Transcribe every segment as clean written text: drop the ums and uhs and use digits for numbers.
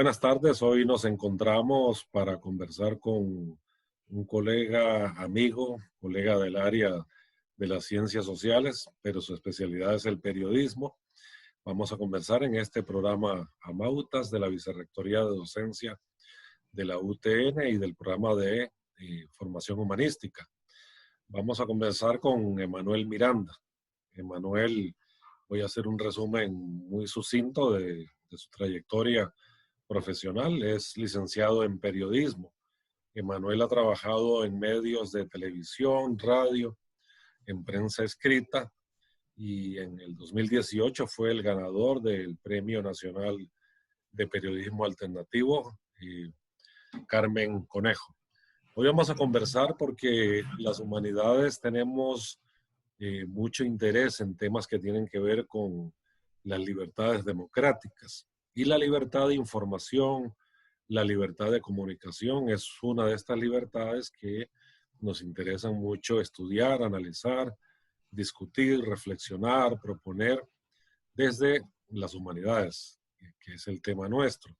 Buenas tardes, hoy nos encontramos para conversar con un colega, amigo, colega del área de las ciencias sociales, pero su especialidad es el periodismo. Vamos a conversar en este programa Amautas de la Vicerrectoría de Docencia de la UTN y del programa de Formación Humanística. Vamos a conversar con Emanuel Miranda. Emanuel, voy a hacer un resumen muy sucinto de su trayectoria profesional. Es licenciado en periodismo. Emanuel ha trabajado en medios de televisión, radio, en prensa escrita y en el 2018 fue el ganador del Premio Nacional de Periodismo Alternativo, Carmen Conejo. Hoy vamos a conversar porque las humanidades tenemos mucho interés en temas que tienen que ver con las libertades democráticas. Y la libertad de información, la libertad de comunicación es una de estas libertades que nos interesan mucho estudiar, analizar, discutir, reflexionar, proponer desde las humanidades, que es el tema nuestro.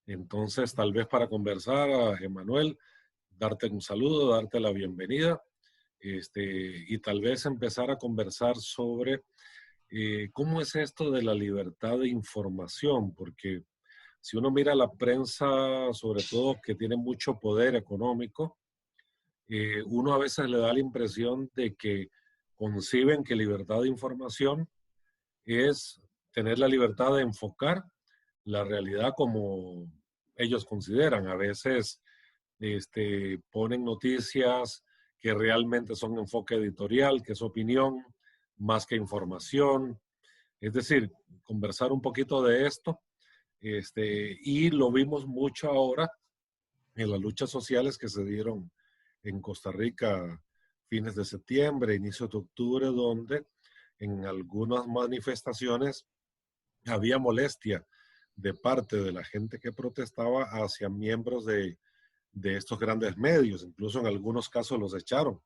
Entonces, tal vez para conversar, Emanuel, darte un saludo, darte la bienvenida, y tal vez empezar a conversar sobre ¿cómo es esto de la libertad de información? Porque si uno mira la prensa, sobre todo que tiene mucho poder económico, uno a veces le da la impresión de que conciben que libertad de información es tener la libertad de enfocar la realidad como ellos consideran. A veces ponen noticias que realmente son enfoque editorial, que es opinión, más que información. Es decir, conversar un poquito de esto. Y lo vimos mucho ahora en las luchas sociales que se dieron en Costa Rica fines de septiembre, inicios de octubre, donde en algunas manifestaciones había molestia de parte de la gente que protestaba hacia miembros de estos grandes medios. Incluso en algunos casos los echaron.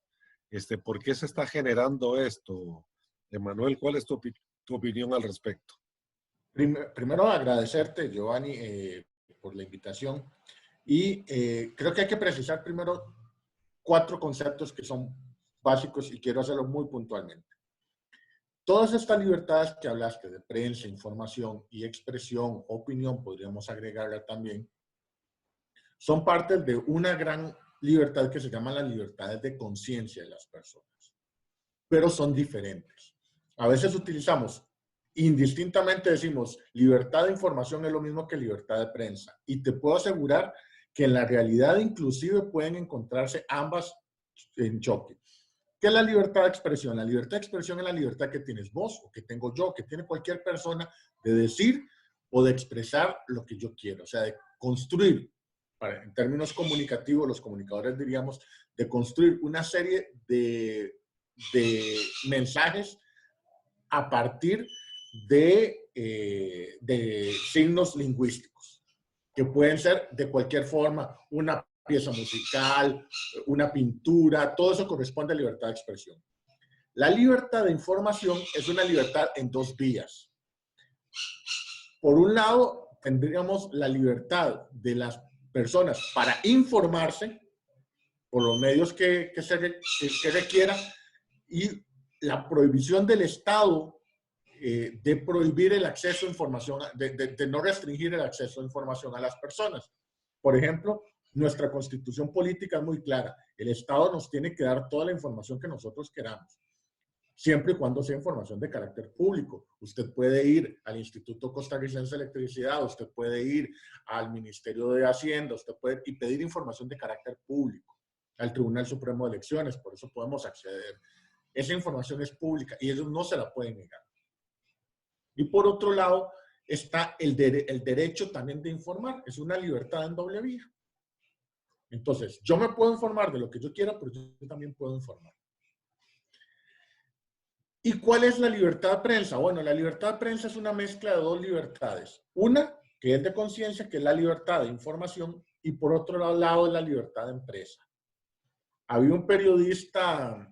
¿Por qué se está generando esto? Emanuel, ¿cuál es tu opinión al respecto? Primero agradecerte, Giovanni, por la invitación. Y creo que hay que precisar primero 4 conceptos que son básicos y quiero hacerlo muy puntualmente. Todas estas libertades que hablaste de prensa, información y expresión, opinión, podríamos agregarla también, son parte de una gran libertad que se llama la libertad de conciencia de las personas, pero son diferentes. A veces utilizamos, indistintamente decimos, libertad de información es lo mismo que libertad de prensa. Y te puedo asegurar que en la realidad inclusive pueden encontrarse ambas en choque. ¿Qué es la libertad de expresión? La libertad de expresión es la libertad que tienes vos o que tengo yo, que tiene cualquier persona de decir o de expresar lo que yo quiero. O sea, de construir, en términos comunicativos, los comunicadores diríamos, de construir una serie de mensajes a partir de signos lingüísticos, que pueden ser de cualquier forma, una pieza musical, una pintura, todo eso corresponde a libertad de expresión. La libertad de información es una libertad en 2 vías. Por un lado, tendríamos la libertad de las personas para informarse por los medios que requiera, y la prohibición del Estado de prohibir el acceso a información, de no restringir el acceso a información a las personas. Por ejemplo, nuestra constitución política es muy clara. El Estado nos tiene que dar toda la información que nosotros queramos, siempre y cuando sea información de carácter público. Usted puede ir al Instituto Costarricense de Electricidad, usted puede ir al Ministerio de Hacienda, usted puede y pedir información de carácter público, al Tribunal Supremo de Elecciones, por eso podemos acceder. Esa información es pública y ellos no se la pueden negar. Y por otro lado, está el derecho también de informar. Es una libertad en doble vía. Entonces, yo me puedo informar de lo que yo quiera, pero yo también puedo informar. ¿Y cuál es la libertad de prensa? Bueno, la libertad de prensa es una mezcla de 2 libertades. Una, que es de conciencia, que es la libertad de información, y por otro lado es la libertad de empresa. Había un periodista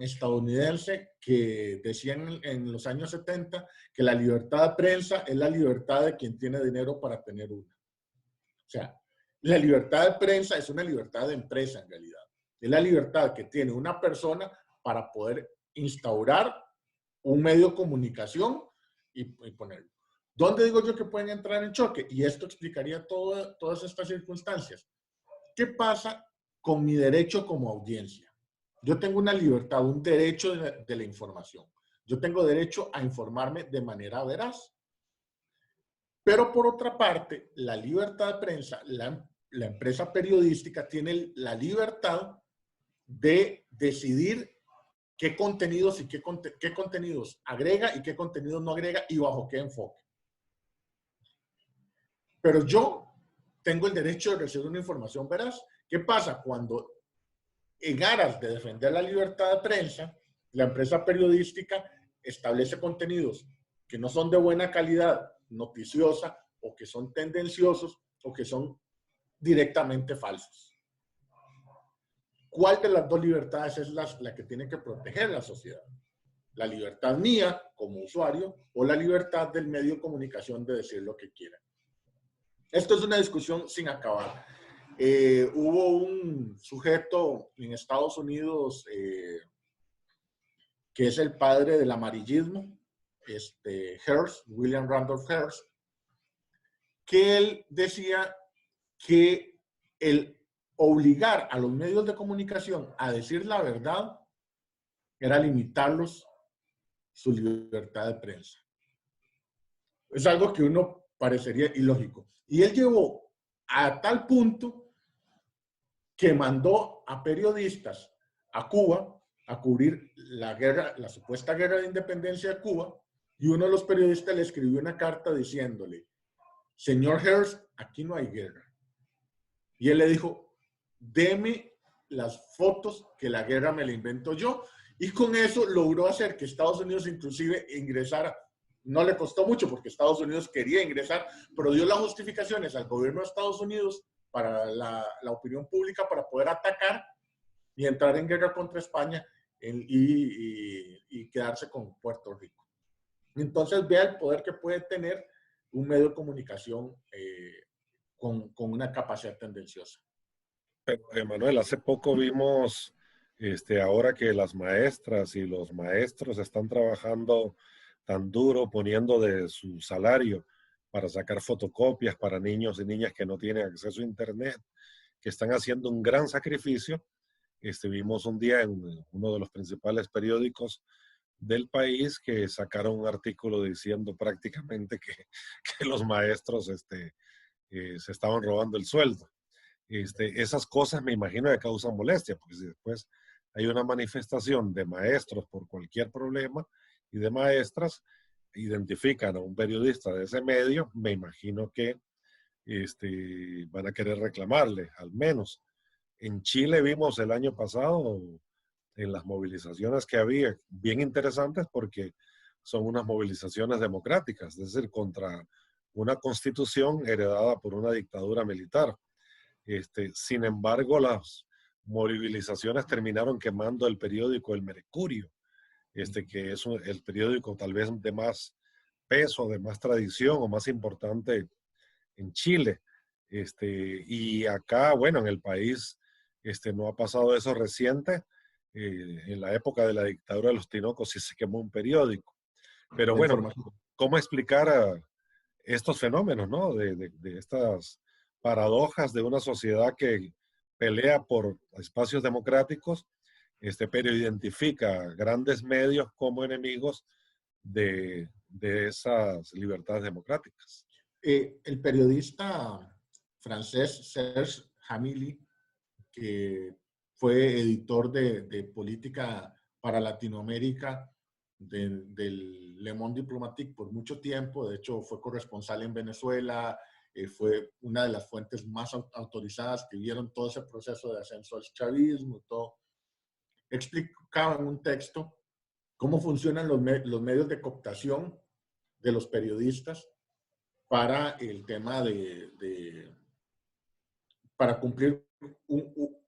estadounidense que decía en los años 70 que la libertad de prensa es la libertad de quien tiene dinero para tener una. O sea, la libertad de prensa es una libertad de empresa en realidad. Es la libertad que tiene una persona para poder instaurar un medio de comunicación y ponerlo. ¿Dónde digo yo que pueden entrar en choque? Y esto explicaría todas estas circunstancias. ¿Qué pasa con mi derecho como audiencia? Yo tengo una libertad, un derecho de la información. Yo tengo derecho a informarme de manera veraz. Pero por otra parte, la libertad de prensa, la empresa periodística tiene la libertad de decidir qué contenidos y qué contenidos agrega y qué contenidos no agrega y bajo qué enfoque. Pero yo tengo el derecho de recibir una información veraz. ¿Qué pasa cuando, en aras de defender la libertad de prensa, la empresa periodística establece contenidos que no son de buena calidad noticiosa o que son tendenciosos o que son directamente falsos? ¿Cuál de las dos libertades es la que tiene que proteger la sociedad? ¿La libertad mía como usuario o la libertad del medio de comunicación de decir lo que quiera? Esto es una discusión sin acabar. Hubo un sujeto en Estados Unidos que es el padre del amarillismo, Hearst, William Randolph Hearst, que él decía que el obligar a los medios de comunicación a decir la verdad era limitarlos su libertad de prensa. Es algo que uno parecería ilógico. Y él llevó a tal punto que mandó a periodistas a Cuba a cubrir la guerra, la supuesta guerra de independencia de Cuba, y uno de los periodistas le escribió una carta diciéndole: señor Hearst, aquí no hay guerra. Y él le dijo: deme las fotos que la guerra me la invento yo. Y con eso logró hacer que Estados Unidos inclusive ingresara. No le costó mucho porque Estados Unidos quería ingresar, pero dio las justificaciones al gobierno de Estados Unidos para la opinión pública para poder atacar y entrar en guerra contra España y quedarse con Puerto Rico. Entonces vea el poder que puede tener un medio de comunicación con una capacidad tendenciosa. Pero, Emanuel, hace poco vimos, ahora que las maestras y los maestros están trabajando tan duro, poniendo de su salario para sacar fotocopias para niños y niñas que no tienen acceso a Internet, que están haciendo un gran sacrificio. Vimos un día en uno de los principales periódicos del país que sacaron un artículo diciendo prácticamente que los maestros se estaban robando el sueldo. Esas cosas me imagino que causan molestia, porque si después hay una manifestación de maestros por cualquier problema y de maestras, identifican a un periodista de ese medio, me imagino que van a querer reclamarle, al menos. En Chile vimos el año pasado, en las movilizaciones que había, bien interesantes porque son unas movilizaciones democráticas, es decir, contra una constitución heredada por una dictadura militar. Sin embargo, las movilizaciones terminaron quemando el periódico El Mercurio, que es el periódico tal vez de más peso, de más tradición o más importante en Chile. Y acá, bueno, en el país no ha pasado eso reciente. En la época de la dictadura de los Tinocos sí se quemó un periódico. Pero bueno, ¿cómo explicar estos fenómenos, ¿no? De estas paradojas de una sociedad que pelea por espacios democráticos, pero identifica grandes medios como enemigos de esas libertades democráticas? El periodista francés Serge Hamili, que fue editor de política para Latinoamérica del Le Monde Diplomatique por mucho tiempo, de hecho fue corresponsal en Venezuela, fue una de las fuentes más autorizadas que vieron todo ese proceso de ascenso al chavismo, todo. Explicaba en un texto cómo funcionan los medios de cooptación de los periodistas para el tema para cumplir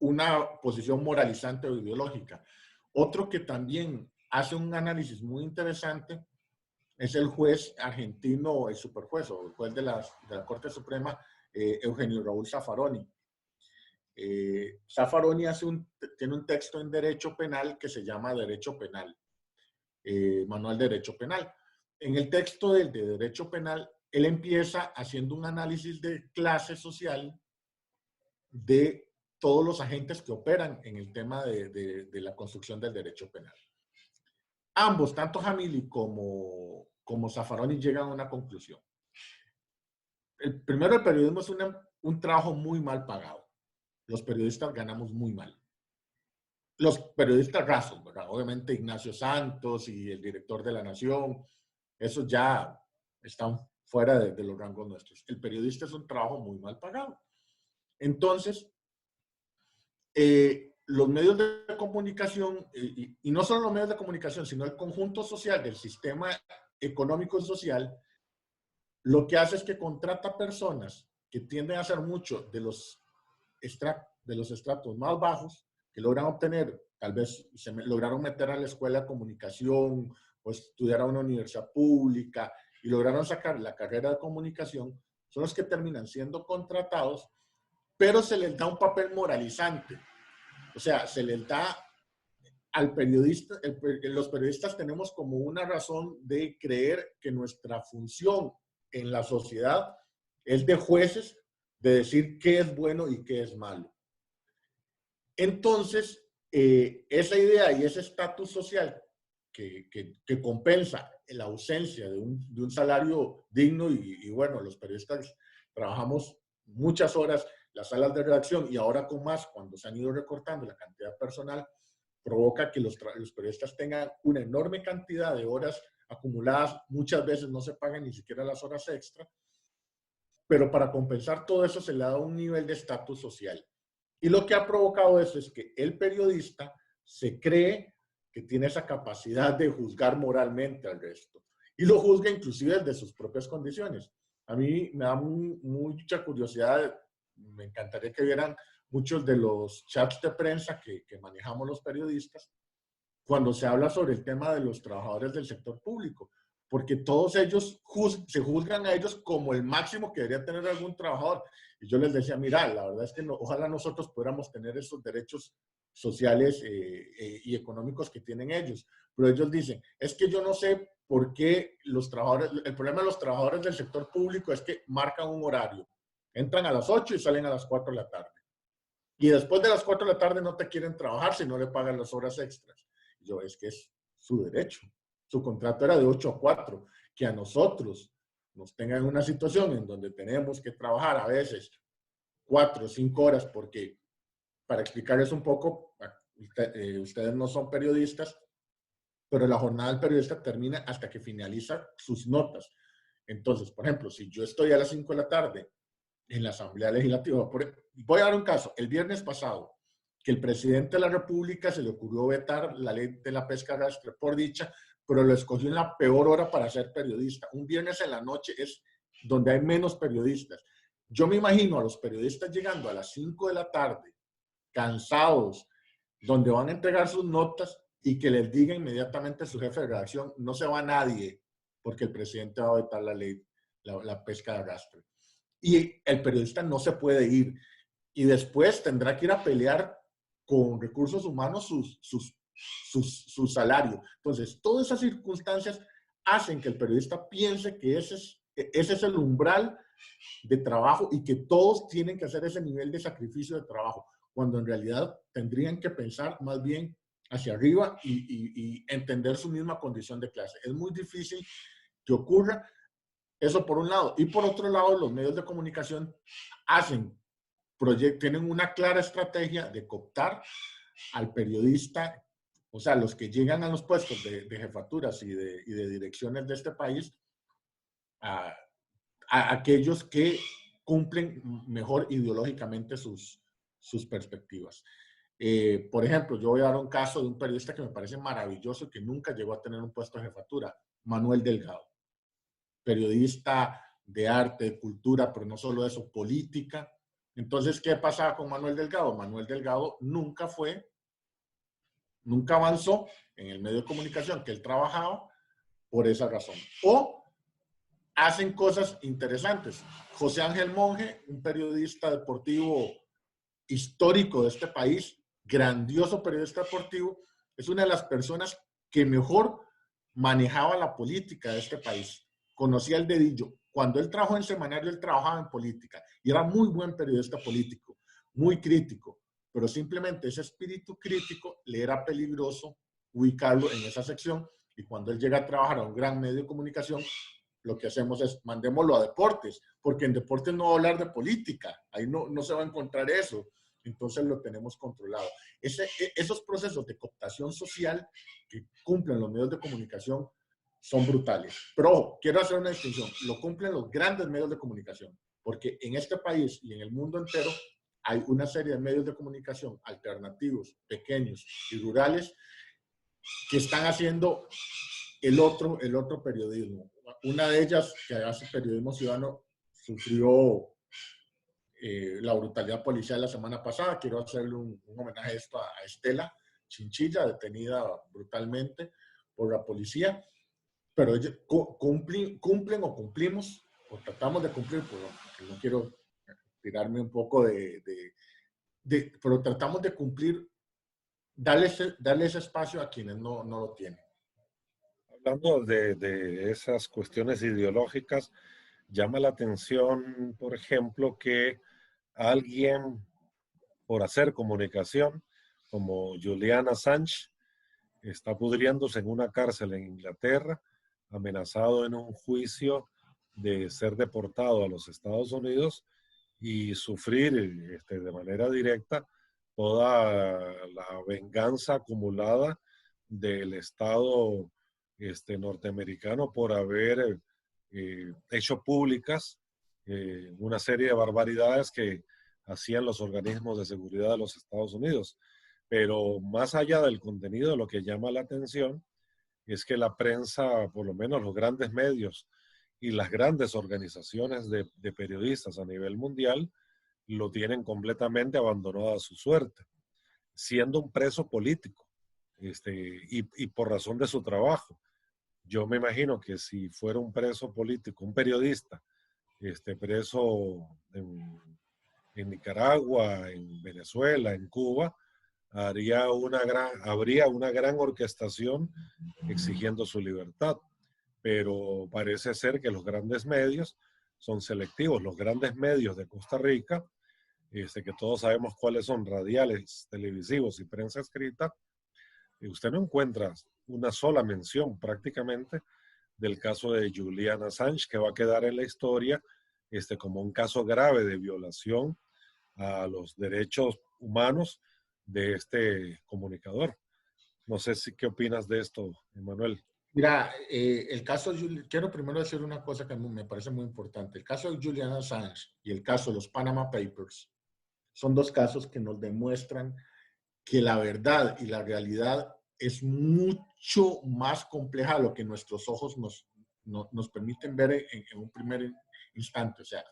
una posición moralizante o ideológica. Otro que también hace un análisis muy interesante es el juez argentino, el superjuez o el juez de la Corte Suprema, Eugenio Raúl Zaffaroni. Zaffaroni tiene un texto en Derecho Penal que se llama Derecho Penal, Manual de Derecho Penal. En el texto de Derecho Penal, él empieza haciendo un análisis de clase social de todos los agentes que operan en el tema de la construcción del derecho penal. Ambos, tanto Jamili como Zaffaroni, llegan a una conclusión. Primero, el periodismo es un trabajo muy mal pagado. Los periodistas ganamos muy mal. Los periodistas rasos, ¿verdad? Obviamente Ignacio Santos y el director de La Nación, esos ya están fuera de los rangos nuestros. El periodista es un trabajo muy mal pagado. Entonces, los medios de comunicación, y no solo los medios de comunicación, sino el conjunto social del sistema económico y social, lo que hace es que contrata personas que tienden a ser mucho de los estratos más bajos, que logran obtener, tal vez lograron meter a la escuela de comunicación o estudiar a una universidad pública y lograron sacar la carrera de comunicación, son los que terminan siendo contratados, pero se les da un papel moralizante. O sea, se les da al periodista, los periodistas tenemos como una razón de creer que nuestra función en la sociedad es de jueces, de decir qué es bueno y qué es malo. Entonces, esa idea y ese estatus social que compensa la ausencia de un salario digno y bueno, los periodistas trabajamos muchas horas, las salas de redacción y ahora con más, cuando se han ido recortando la cantidad personal, provoca que los periodistas tengan una enorme cantidad de horas acumuladas, muchas veces no se pagan ni siquiera las horas extra, pero para compensar todo eso se le da un nivel de estatus social. Y lo que ha provocado eso es que el periodista se cree que tiene esa capacidad de juzgar moralmente al resto. Y lo juzga inclusive desde sus propias condiciones. A mí me da mucha curiosidad, me encantaría que vieran muchos de los chats de prensa que manejamos los periodistas cuando se habla sobre el tema de los trabajadores del sector público, porque todos ellos se juzgan a ellos como el máximo que debería tener algún trabajador. Y yo les decía, mira, la verdad es que ojalá nosotros pudiéramos tener esos derechos sociales y económicos que tienen ellos. Pero ellos dicen, es que yo no sé por qué los trabajadores, el problema de los trabajadores del sector público es que marcan un horario. Entran a las 8 y salen a las 4 de la tarde. Y después de las 4 de la tarde no te quieren trabajar si no le pagan las horas extras. Y yo, es que es su derecho. Su contrato era de 8 a 4. Que a nosotros nos tengan en una situación en donde tenemos que trabajar a veces 4 o 5 horas, porque, para explicarles un poco, ustedes no son periodistas, pero la jornada del periodista termina hasta que finaliza sus notas. Entonces, por ejemplo, si yo estoy a las 5 de la tarde en la Asamblea Legislativa, voy a dar un caso, el viernes pasado, que el presidente de la República se le ocurrió vetar la ley de la pesca arrastre por dicha, pero lo escogió en la peor hora para ser periodista. Un viernes en la noche es donde hay menos periodistas. Yo me imagino a los periodistas llegando a las 5 de la tarde, cansados, donde van a entregar sus notas y que les diga inmediatamente a su jefe de redacción, no se va nadie, porque el presidente va a vetar la ley, la pesca de arrastre. Y el periodista no se puede ir. Y después tendrá que ir a pelear con recursos humanos su salario. Entonces, todas esas circunstancias hacen que el periodista piense que ese es el umbral de trabajo y que todos tienen que hacer ese nivel de sacrificio de trabajo, cuando en realidad tendrían que pensar más bien hacia arriba y entender su misma condición de clase. Es muy difícil que ocurra eso por un lado. Y por otro lado, los medios de comunicación tienen una clara estrategia de cooptar al periodista, o sea, los que llegan a los puestos de jefaturas y de direcciones de este país, a aquellos que cumplen mejor ideológicamente sus perspectivas. Por ejemplo, yo voy a dar un caso de un periodista que me parece maravilloso, que nunca llegó a tener un puesto de jefatura, Manuel Delgado. Periodista de arte, de cultura, pero no solo eso, política. Entonces, ¿qué pasaba con Manuel Delgado? Manuel Delgado nunca fue nunca avanzó en el medio de comunicación que él trabajaba por esa razón. O hacen cosas interesantes. José Ángel Monge, un periodista deportivo histórico de este país, grandioso periodista deportivo, es una de las personas que mejor manejaba la política de este país. Conocía el dedillo. Cuando él trabajó en semanario, él trabajaba en política y era muy buen periodista político, muy crítico, pero simplemente ese espíritu crítico le era peligroso ubicarlo en esa sección, y cuando él llega a trabajar a un gran medio de comunicación, lo que hacemos es mandémoslo a deportes, porque en deportes no va a hablar de política, ahí no se va a encontrar eso, entonces lo tenemos controlado. Esos procesos de cooptación social que cumplen los medios de comunicación son brutales. Pero ojo, quiero hacer una distinción, lo cumplen los grandes medios de comunicación, porque en este país y en el mundo entero hay una serie de medios de comunicación alternativos, pequeños y rurales que están haciendo el otro periodismo. Una de ellas, que hace periodismo ciudadano, sufrió la brutalidad policial la semana pasada. Quiero hacerle un homenaje a esto a Estela Chinchilla, detenida brutalmente por la policía. Pero ellos cumplen o cumplimos, o tratamos de cumplir, porque no quiero tirarme un poco pero tratamos de cumplir, darle ese espacio a quienes no lo tienen. Hablando de esas cuestiones ideológicas, llama la atención, por ejemplo, que alguien por hacer comunicación, como Julian Assange, está pudriéndose en una cárcel en Inglaterra, amenazado en un juicio de ser deportado a los Estados Unidos y sufrir de manera directa toda la venganza acumulada del Estado norteamericano por haber hecho públicas una serie de barbaridades que hacían los organismos de seguridad de los Estados Unidos. Pero más allá del contenido, lo que llama la atención es que la prensa, por lo menos los grandes medios y las grandes organizaciones de periodistas a nivel mundial, lo tienen completamente abandonado a su suerte, siendo un preso político y por razón de su trabajo. Yo me imagino que si fuera un preso político, un periodista, preso en Nicaragua, en Venezuela, en Cuba, habría una gran orquestación exigiendo su libertad. Pero parece ser que los grandes medios son selectivos. Los grandes medios de Costa Rica, que todos sabemos cuáles son, radiales, televisivos y prensa escrita, usted no encuentra una sola mención prácticamente del caso de Julian Assange, que va a quedar en la historia como un caso grave de violación a los derechos humanos de este comunicador. No sé qué opinas de esto, Emanuel. Mira, el caso, quiero primero decir una cosa que me parece muy importante. El caso de Julian Assange y el caso de los Panama Papers son dos casos que nos demuestran que la verdad y la realidad es mucho más compleja de lo que nuestros ojos nos permiten ver en un primer instante. O sea,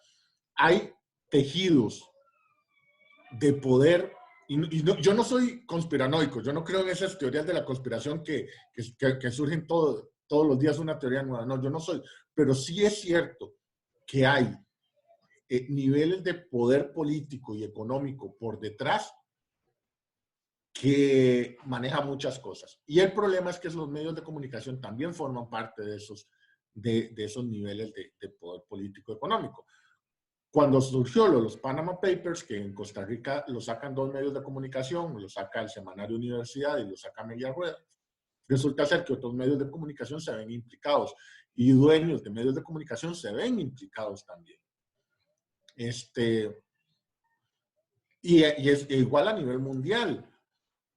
hay tejidos de poder, yo no soy conspiranoico, yo no creo en esas teorías de la conspiración que surgen todos los días una teoría nueva, no, yo no soy, pero sí es cierto que hay niveles de poder político y económico por detrás que maneja muchas cosas. Y el problema es que los medios de comunicación también forman parte de esos niveles de poder político económico. Cuando surgió los Panama Papers, que en Costa Rica lo sacan dos medios de comunicación, lo saca el Semanario Universidad y lo saca Media Rueda, resulta ser que otros medios de comunicación se ven implicados y dueños de medios de comunicación se ven implicados también. Y es igual a nivel mundial.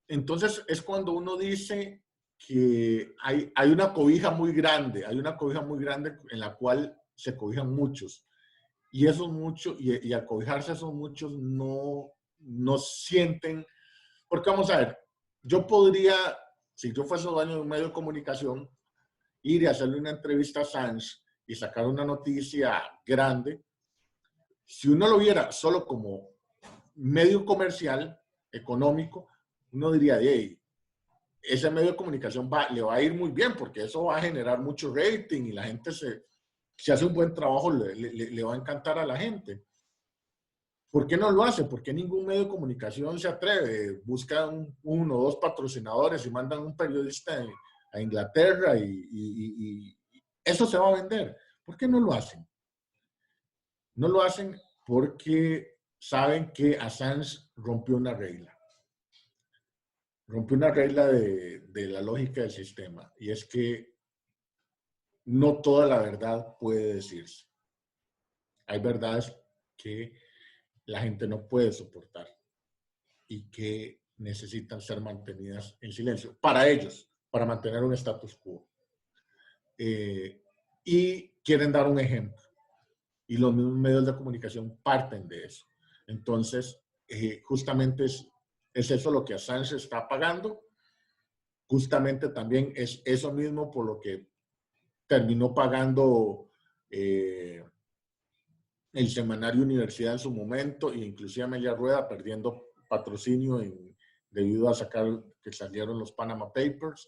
Entonces es cuando uno dice que hay una cobija muy grande, en la cual se cobijan muchos. Y esos muchos, y al cobijarse esos muchos no sienten, porque vamos a ver, yo podría, si yo fuese dueño de un medio de comunicación, ir y hacerle una entrevista a Assange y sacar una noticia grande. Si uno lo viera solo como medio comercial, económico, uno diría, hey, ese medio de comunicación le va a ir muy bien porque eso va a generar mucho rating y la gente si hace un buen trabajo le va a encantar a la gente. ¿Por qué no lo hace? ¿Por qué ningún medio de comunicación se atreve? Buscan uno o dos patrocinadores y mandan un periodista a Inglaterra y eso se va a vender. ¿Por qué no lo hacen? No lo hacen porque saben que Assange rompió una regla. Rompió una regla de la lógica del sistema y es que no toda la verdad puede decirse. Hay verdades que la gente no puede soportar y que necesitan ser mantenidas en silencio para ellos, para mantener un status quo. Y quieren dar un ejemplo. Y los mismos medios de comunicación parten de eso. Entonces, justamente es eso lo que Assange está pagando. Justamente también es eso mismo por lo que terminó pagando el semanario Universidad en su momento, e inclusive Amelia Rueda perdiendo patrocinio debido a que salieron los Panama Papers.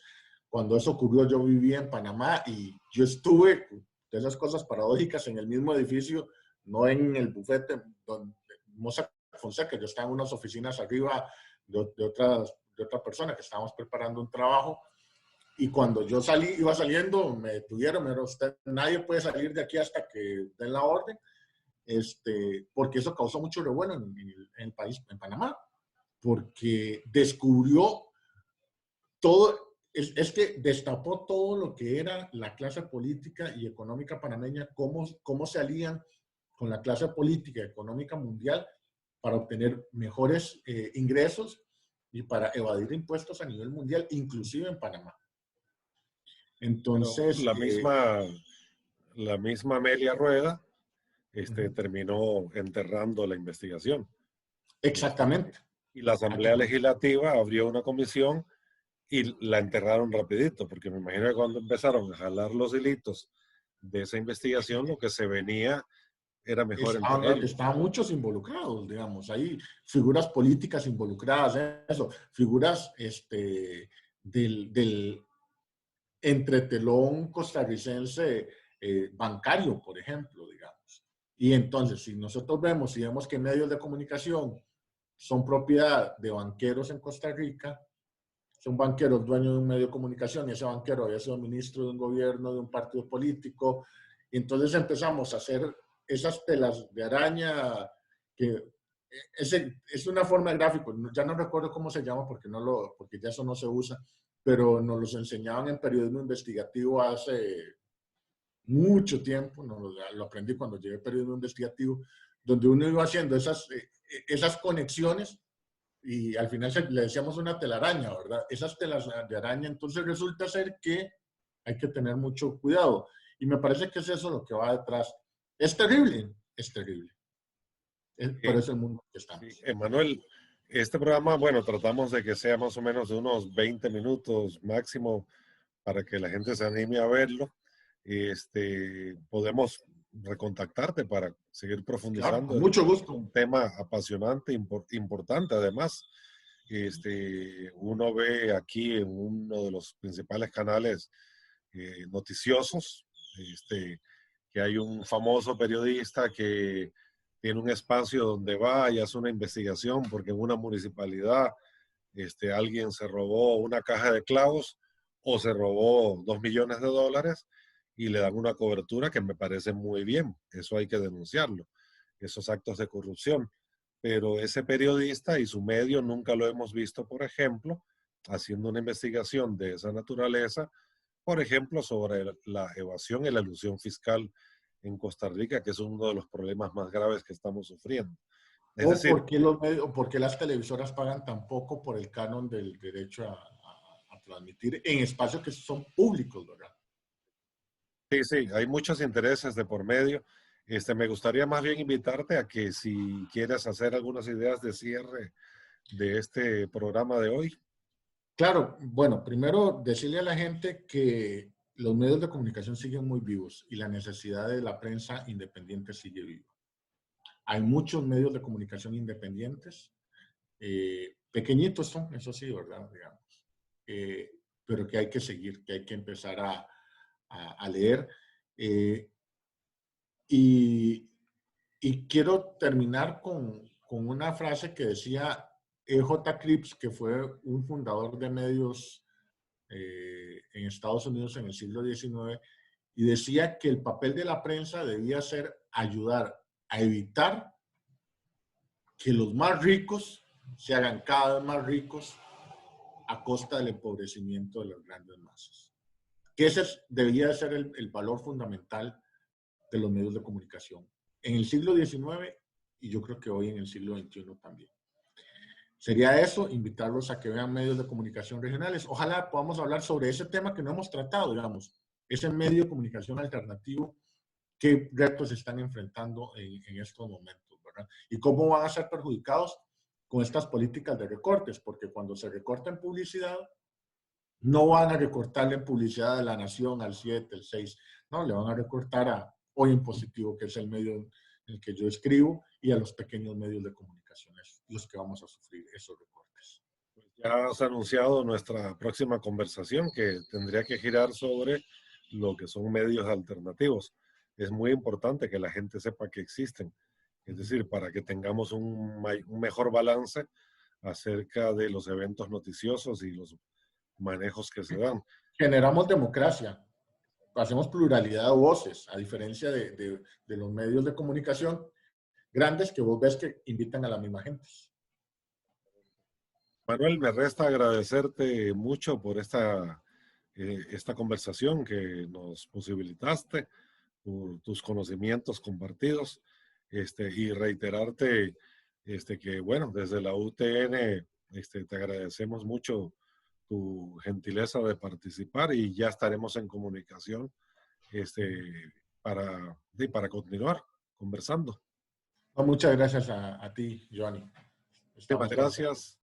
Cuando eso ocurrió, yo vivía en Panamá y yo estuve de esas cosas paradójicas en el mismo edificio, no en el bufete donde Mossack Fonseca. Yo estaba en unas oficinas arriba de otra persona que estábamos preparando un trabajo. Y cuando yo iba saliendo, me detuvieron, me dijeron, usted, nadie puede salir de aquí hasta que den la orden, porque eso causó mucho revuelo en el país, en Panamá, porque descubrió todo, es que destapó todo lo que era la clase política y económica panameña, cómo se alían con la clase política y económica mundial para obtener mejores ingresos y para evadir impuestos a nivel mundial, inclusive en Panamá. Pero Entonces, la misma Amelia Rueda terminó enterrando la investigación. exactamente. Y la Asamblea Legislativa abrió una comisión y la enterraron rapidito, porque me imagino que cuando empezaron a jalar los hilitos de esa investigación, lo que se venía era mejor enterrarlo. Estaban muchos involucrados, digamos, hay figuras políticas involucradas en eso, figuras del entretelón costarricense bancario, por ejemplo, digamos. Y entonces, si nosotros vemos que medios de comunicación son propiedad de banqueros en Costa Rica, son banqueros dueños de un medio de comunicación y ese banquero había sido ministro de un gobierno, de un partido político, y entonces empezamos a hacer esas telas de araña que es una forma de gráfico, ya no recuerdo cómo se llama porque ya eso no se usa, pero nos los enseñaban en periodismo investigativo hace mucho tiempo, lo aprendí cuando llegué a periodismo investigativo, donde uno iba haciendo esas conexiones y al final le decíamos una telaraña, ¿verdad? Esas telas de araña, entonces resulta ser que hay que tener mucho cuidado. Y me parece que es eso lo que va detrás. Es terrible, es terrible. Pero es el mundo que estamos. Sí, Emanuel, este programa, bueno, tratamos de que sea más o menos de unos 20 minutos máximo para que la gente se anime a verlo. Podemos recontactarte para seguir Claro, profundizando con en mucho gusto. un tema apasionante, importante además. Uno ve aquí en uno de los principales canales noticiosos, que hay un famoso periodista que tiene un espacio donde va y hace una investigación porque en una municipalidad alguien se robó una caja de clavos o se robó $2 millones y le dan una cobertura que me parece muy bien. Eso hay que denunciarlo, esos actos de corrupción. Pero ese periodista y su medio nunca lo hemos visto, por ejemplo, haciendo una investigación de esa naturaleza, por ejemplo, sobre la evasión y la elusión fiscal en Costa Rica, que es uno de los problemas más graves que estamos sufriendo. Es O decir, por qué las televisoras pagan tan poco por el canon del derecho a transmitir en espacios que son públicos, ¿verdad? sí, sí, hay muchos intereses de por medio. Me gustaría más bien invitarte a que si quieres hacer algunas ideas de cierre de este programa de hoy. Claro, bueno, primero decirle a la gente que los medios de comunicación siguen muy vivos y la necesidad de la prensa independiente sigue viva. Hay muchos medios de comunicación independientes, pequeñitos son, eso sí, ¿verdad? Digamos. pero que hay que seguir, que hay que empezar a leer. Y quiero terminar con una frase que decía E.J. Cripps, que fue un fundador de medios en Estados Unidos en el siglo XIX, y decía que el papel de la prensa debía ser ayudar a evitar que los más ricos se hagan cada vez más ricos a costa del empobrecimiento de las grandes masas. Que ese debía de ser el valor fundamental de los medios de comunicación en el siglo XIX y yo creo que hoy en el siglo XXI también. Sería eso, invitarlos a que vean medios de comunicación regionales. Ojalá podamos hablar sobre ese tema que no hemos tratado, digamos, ese medio de comunicación alternativo, qué retos se están enfrentando en estos momentos, ¿verdad? Y cómo van a ser perjudicados con estas políticas de recortes, porque cuando se recorta en publicidad, no van a recortarle en publicidad de La Nación al 7, el 6, no, le van a recortar a Hoy en Positivo, que es el medio en el que yo escribo, y a los pequeños medios de comunicación, los que vamos a sufrir esos recortes. Ya has anunciado nuestra próxima conversación que tendría que girar sobre lo que son medios alternativos. Es muy importante que la gente sepa que existen, es decir, para que tengamos un mejor balance acerca de los eventos noticiosos y los manejos que se dan. Generamos democracia, hacemos pluralidad de voces, a diferencia de los medios de comunicación grandes que vos ves que invitan a la misma gente. Manuel, me resta agradecerte mucho por esta conversación que nos posibilitaste, por tus conocimientos compartidos, y reiterarte que, bueno, desde la UTN te agradecemos mucho tu gentileza de participar y ya estaremos en comunicación para continuar conversando. No, muchas gracias a ti, Johnny. Muchas gracias.